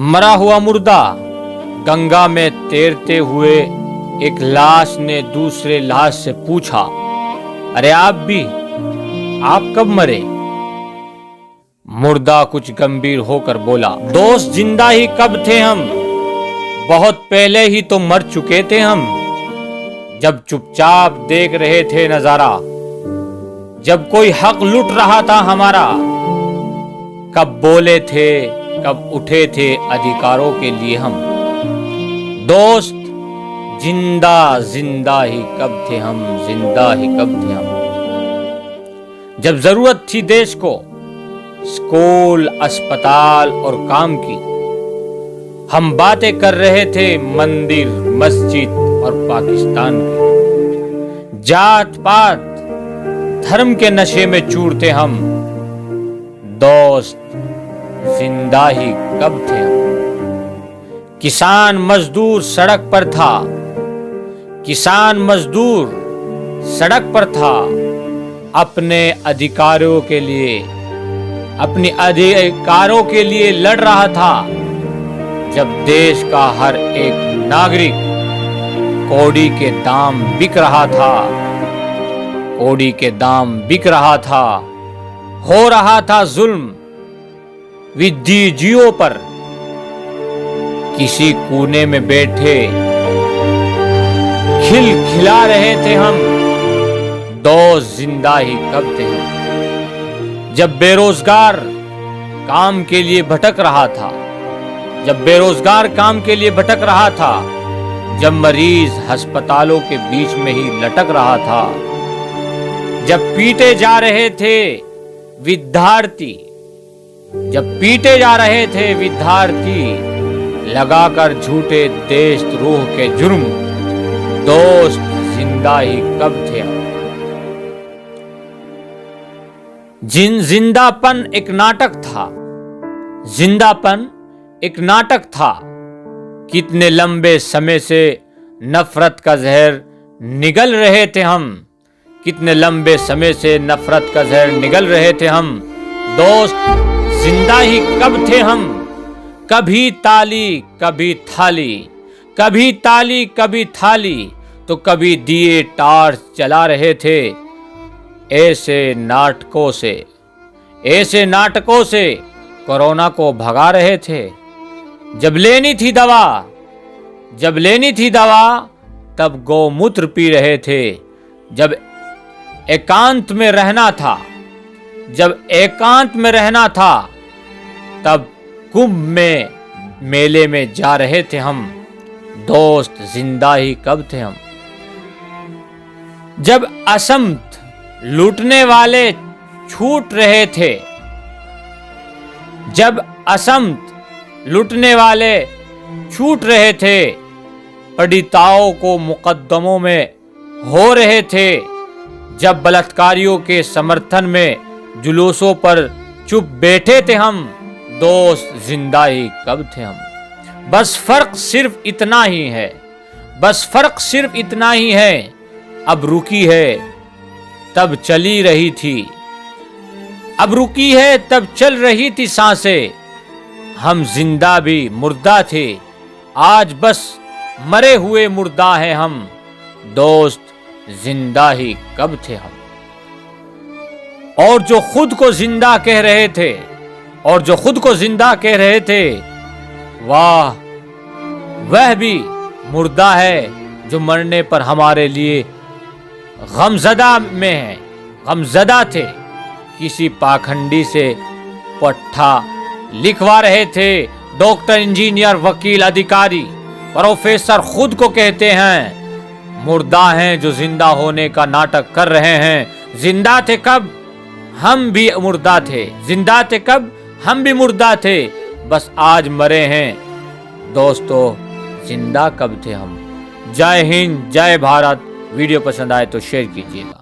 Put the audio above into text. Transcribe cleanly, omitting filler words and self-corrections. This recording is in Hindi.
मरा हुआ मुर्दा गंगा में तैरते हुए एक लाश ने दूसरे लाश से पूछा, अरे आप कब मरे? मुर्दा कुछ गंभीर होकर बोला, दोस्त जिंदा ही कब थे हम, बहुत पहले ही तो मर चुके थे हम। जब चुपचाप देख रहे थे नजारा, जब कोई हक लुट रहा था हमारा, कब बोले थे, कब उठे थे अधिकारों के लिए हम। दोस्त जिंदा जिंदा ही कब थे हम, जिंदा ही कब थे हम। जब जरूरत थी देश को स्कूल, अस्पताल और काम की, हम बातें कर रहे थे मंदिर, मस्जिद और पाकिस्तान की। जात पात धर्म के नशे में चूर थे हम। दोस्त जिंदा ही कब थे हम। किसान मजदूर सड़क पर था, किसान मजदूर सड़क पर था, अपने अधिकारों के लिए, अपने अधिकारों के लिए लड़ रहा था। जब देश का हर एक नागरिक कौड़ी के दाम बिक रहा था, कौड़ी के दाम बिक रहा था, हो रहा था जुल्म विद्यार्थियों पर, किसी कोने में बैठे खिला रहे थे हम। दोस्त जिंदा ही कब थे हम। जब बेरोजगार काम के लिए भटक रहा था, जब बेरोजगार काम के लिए भटक रहा था, जब मरीज अस्पतालों के बीच में ही लटक रहा था, जब पीटे जा रहे थे विद्यार्थी, जब पीटे जा रहे थे विद्यार्थी, लगाकर झूठे देशद्रोह के जुर्म, दोस्त जिंदा ही कब थे हम। जिंदापन एक नाटक था, जिंदापन एक नाटक था। कितने लंबे समय से नफरत का जहर निगल रहे थे हम, कितने लंबे समय से नफरत का जहर निगल रहे थे हम। दोस्त जिंदा ही कब थे हम। कभी ताली कभी थाली, कभी ताली कभी थाली, तो कभी दिए टार्च चला रहे थे। ऐसे नाटकों से कोरोना को भगा रहे थे। जब लेनी थी दवा, जब लेनी थी दवा, तब गौमूत्र पी रहे थे। जब एकांत में रहना था, जब एकांत में रहना था, तब कुंभ में मेले में जा रहे थे हम। दोस्त जिंदा ही कब थे हम। जब असमत लूटने वाले छूट रहे थे, जब असमत लूटने वाले छूट रहे थे, पीड़िताओं को मुकदमों में हो रहे थे, जब बलात्कारियों के समर्थन में जुलूसों पर चुप बैठे थे हम। दोस्त जिंदा ही कब थे हम। बस फर्क सिर्फ इतना ही है, बस फर्क सिर्फ इतना ही है, अब रुकी है तब चली रही थी, अब रुकी है तब चल रही थी सांसें। हम जिंदा भी मुर्दा थे, आज बस मरे हुए मुर्दा हैं हम। दोस्त जिंदा ही कब थे हम। और जो खुद को जिंदा कह रहे थे, और जो खुद को जिंदा कह रहे थे, वाह, वह भी मुर्दा है जो मरने पर हमारे लिए गमजदा में है, गमजदा थे। किसी पाखंडी से पट्टा लिखवा रहे थे। डॉक्टर, इंजीनियर, वकील, अधिकारी, प्रोफेसर खुद को कहते हैं मुर्दा हैं जो जिंदा होने का नाटक कर रहे हैं। जिंदा थे कब, हम भी मुर्दा थे। जिंदा थे कब, हम भी मुर्दा थे, बस आज मरे हैं। दोस्तों जिंदा कब थे हम। जय हिंद, जय भारत। वीडियो पसंद आए तो शेयर कीजिएगा।